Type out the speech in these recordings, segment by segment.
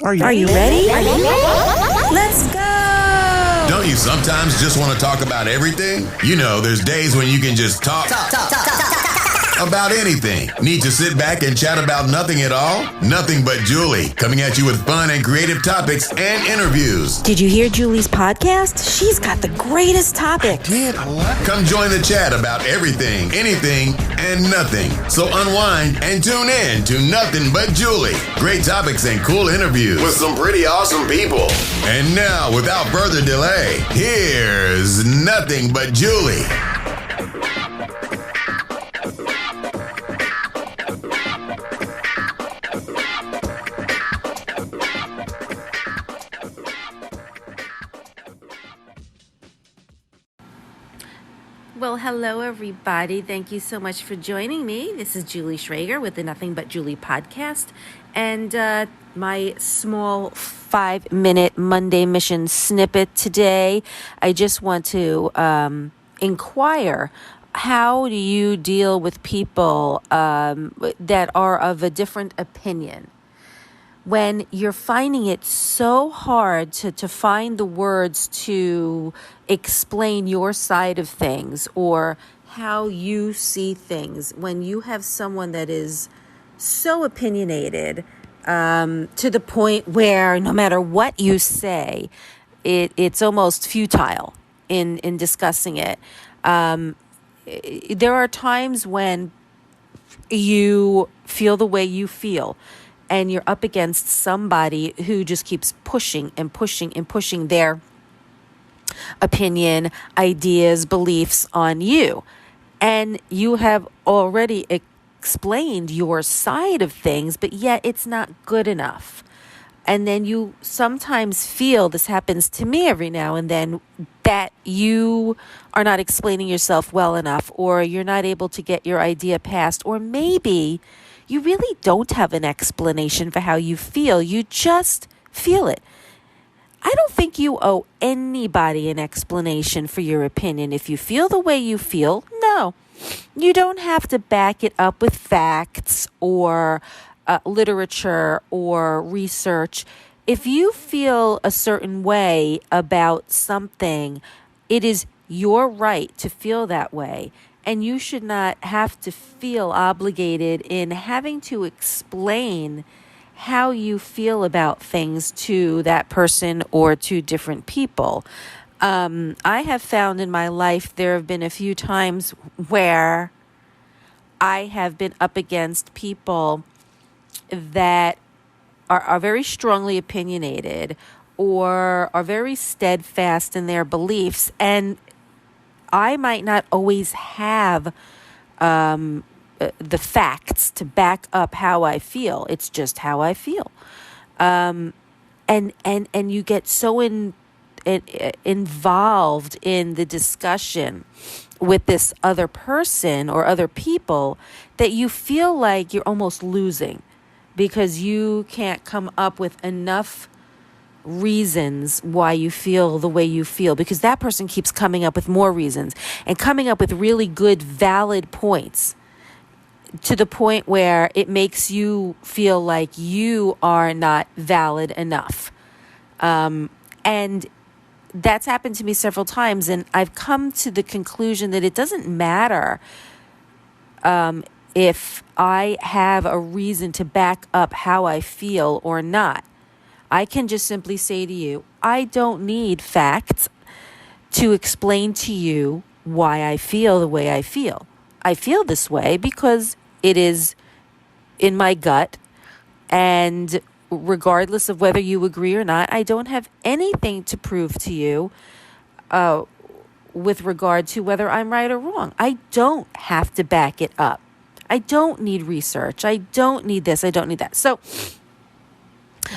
Are you ready? Let's go! Don't you sometimes just want to talk about everything? You know, there's days when you can just talk about anything. Need to sit back and chat about nothing at all? Nothing But Julie, coming at you with fun and creative topics and interviews. Did you hear Julie's podcast? She's got the greatest topics. Come join the chat about everything, anything, and nothing. So unwind and tune in to Nothing But Julie. Great topics and cool interviews with some pretty awesome people. And now, without further delay, here's Nothing But Julie. Well, hello, everybody. Thank you so much for joining me. This is Julie Schrager with the Nothing But Julie podcast. And my small 5-minute Monday mission snippet today, I just want to inquire, how do you deal with people that are of a different opinion? When you're finding it so hard to find the words to explain your side of things or how you see things, when you have someone that is so opinionated to the point where no matter what you say, it's almost futile in discussing it. There are times when you feel the way you feel, and you're up against somebody who just keeps pushing and pushing and pushing their opinion, ideas, beliefs on you. And you have already explained your side of things, but yet it's not good enough. And then you sometimes feel, this happens to me every now and then, that you are not explaining yourself well enough, or you're not able to get your idea passed, or maybe you really don't have an explanation for how you feel. You just feel it. I don't think you owe anybody an explanation for your opinion. If you feel the way you feel, no. You don't have to back it up with facts or literature or research. If you feel a certain way about something, it is your right to feel that way. And you should not have to feel obligated in having to explain how you feel about things to that person or to different people. I have found in my life there have been a few times where I have been up against people that are very strongly opinionated or are very steadfast in their beliefs, and I might not always have the facts to back up how I feel. It's just how I feel. And you get so involved in the discussion with this other person or other people that you feel like you're almost losing because you can't come up with enough reasons why you feel the way you feel, because that person keeps coming up with more reasons and coming up with really good, valid points to the point where it makes you feel like you are not valid enough. And that's happened to me several times, and I've come to the conclusion that it doesn't matter if I have a reason to back up how I feel or not. I can just simply say to you, I don't need facts to explain to you why I feel the way I feel. I feel this way because it is in my gut, and regardless of whether you agree or not, I don't have anything to prove to you with regard to whether I'm right or wrong. I don't have to back it up. I don't need research. I don't need this. I don't need that. So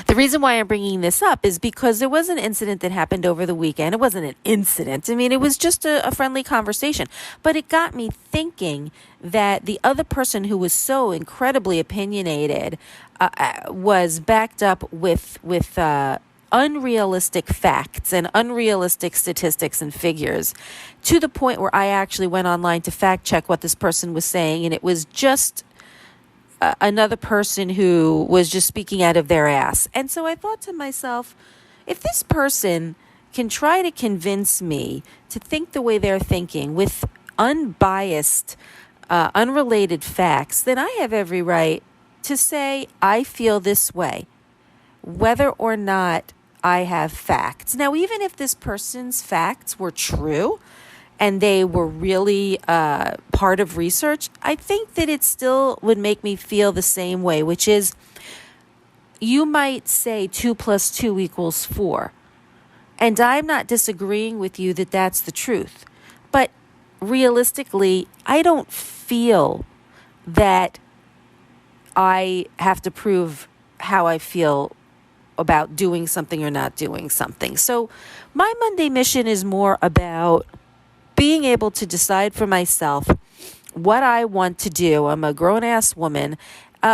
the reason why I'm bringing this up is because there was an incident that happened over the weekend. It wasn't an incident. I mean, it was just a friendly conversation. But it got me thinking that the other person who was so incredibly opinionated was backed up with unrealistic facts and unrealistic statistics and figures, to the point where I actually went online to fact check what this person was saying, and it was just another person who was just speaking out of their ass. And so I thought to myself, if this person can try to convince me to think the way they're thinking with unbiased, unrelated facts, then I have every right to say I feel this way, whether or not I have facts. Now, even if this person's facts were true and they were really part of research, I think that it still would make me feel the same way, which is you might say 2 + 2 = 4. And I'm not disagreeing with you that that's the truth. But realistically, I don't feel that I have to prove how I feel about doing something or not doing something. So my Monday mission is more about being able to decide for myself what I want to do. I'm a grown-ass woman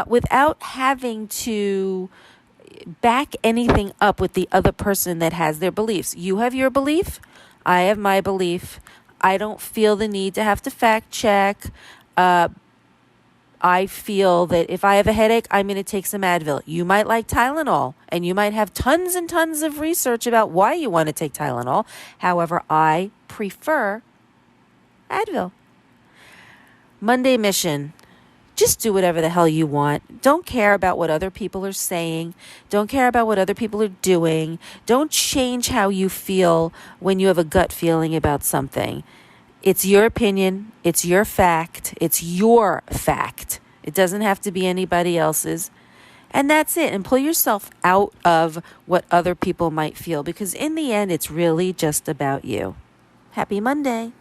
without having to back anything up with the other person that has their beliefs. You have your belief. I have my belief. I don't feel the need to have to fact check. I feel that if I have a headache, I'm going to take some Advil. You might like Tylenol, and you might have tons and tons of research about why you want to take Tylenol. However, I prefer Advil. Monday mission. Just do whatever the hell you want. Don't care about what other people are saying. Don't care about what other people are doing. Don't change how you feel when you have a gut feeling about something. It's your opinion. It's your fact. It's your fact. It doesn't have to be anybody else's. And that's it. And pull yourself out of what other people might feel, because in the end, it's really just about you. Happy Monday.